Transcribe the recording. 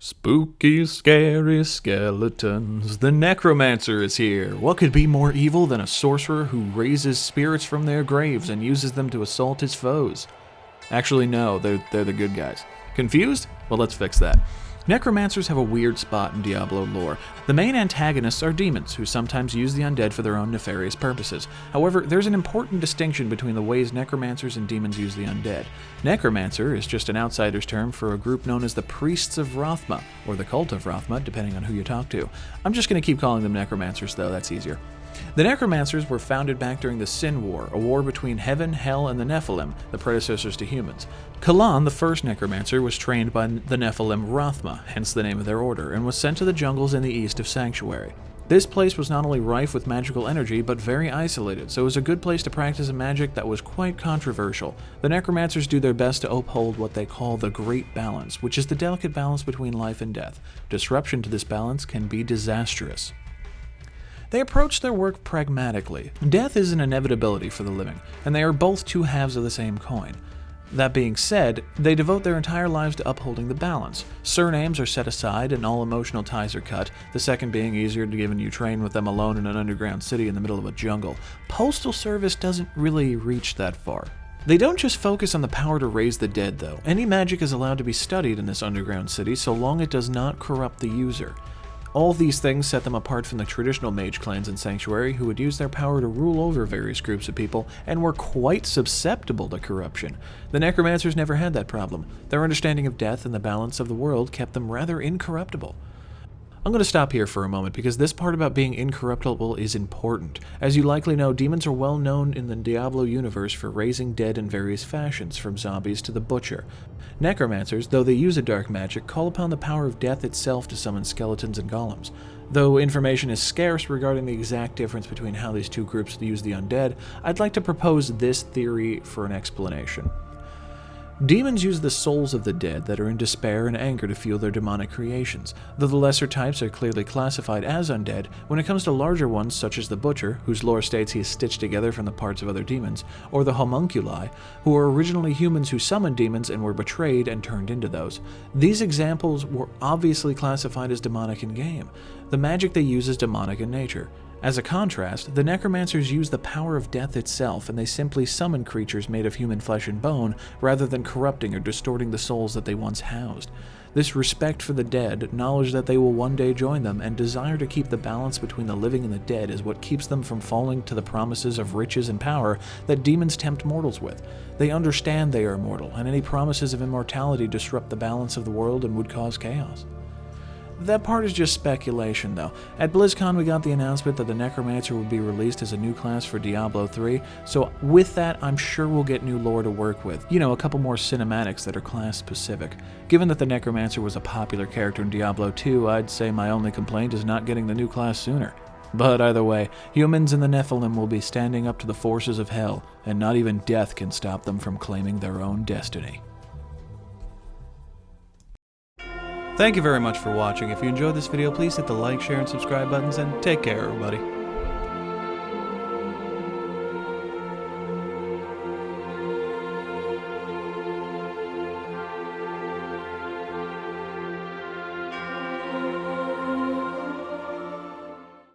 Spooky, scary skeletons. The Necromancer is here. What could be more evil than a sorcerer who raises spirits from their graves and uses them to assault his foes? Actually, no, they're the good guys. Confused? Well, let's fix that. Necromancers have a weird spot in Diablo lore. The main antagonists are demons, who sometimes use the undead for their own nefarious purposes. However, there's an important distinction between the ways necromancers and demons use the undead. Necromancer is just an outsider's term for a group known as the Priests of Rothma, or the Cult of Rothma, depending on who you talk to. I'm just going to keep calling them necromancers, though, that's easier. The Necromancers were founded back during the Sin War, a war between heaven, hell, and the Nephilim, the predecessors to humans. Kalan, the first Necromancer, was trained by the Nephilim Rothma, hence the name of their order, and was sent to the jungles in the east of Sanctuary. This place was not only rife with magical energy, but very isolated, so it was a good place to practice a magic that was quite controversial. The Necromancers do their best to uphold what they call the Great Balance, which is the delicate balance between life and death. Disruption to this balance can be disastrous. They approach their work pragmatically. Death is an inevitability for the living, and they are both two halves of the same coin. That being said, they devote their entire lives to upholding the balance. Surnames are set aside and all emotional ties are cut, the second being easier to give when you train with them alone in an underground city in the middle of a jungle. Postal service doesn't really reach that far. They don't just focus on the power to raise the dead, though. Any magic is allowed to be studied in this underground city so long it does not corrupt the user. All these things set them apart from the traditional mage clans in Sanctuary, who would use their power to rule over various groups of people and were quite susceptible to corruption. The Necromancers never had that problem. Their understanding of death and the balance of the world kept them rather incorruptible. I'm going to stop here for a moment because this part about being incorruptible is important. As you likely know, demons are well known in the Diablo universe for raising dead in various fashions, from zombies to the Butcher. Necromancers, though they use a dark magic, call upon the power of death itself to summon skeletons and golems. Though information is scarce regarding the exact difference between how these two groups use the undead, I'd like to propose this theory for an explanation. Demons use the souls of the dead that are in despair and anger to fuel their demonic creations. Though the lesser types are clearly classified as undead, when it comes to larger ones such as the Butcher, whose lore states he is stitched together from the parts of other demons, or the Homunculi, who are originally humans who summoned demons and were betrayed and turned into those. These examples were obviously classified as demonic in-game. The magic they use is demonic in nature. As a contrast, the Necromancers use the power of death itself, and they simply summon creatures made of human flesh and bone, rather than corrupting or distorting the souls that they once housed. This respect for the dead, knowledge that they will one day join them, and desire to keep the balance between the living and the dead is what keeps them from falling to the promises of riches and power that demons tempt mortals with. They understand they are mortal, and any promises of immortality disrupt the balance of the world and would cause chaos. That part is just speculation, though. At BlizzCon, we got the announcement that the Necromancer would be released as a new class for Diablo 3, so with that, I'm sure we'll get new lore to work with. You know, a couple more cinematics that are class-specific. Given that the Necromancer was a popular character in Diablo 2, I'd say my only complaint is not getting the new class sooner. But either way, humans and the Nephilim will be standing up to the forces of hell, and not even death can stop them from claiming their own destiny. Thank you very much for watching. If you enjoyed this video, please hit the like, share, and subscribe buttons, and take care, everybody.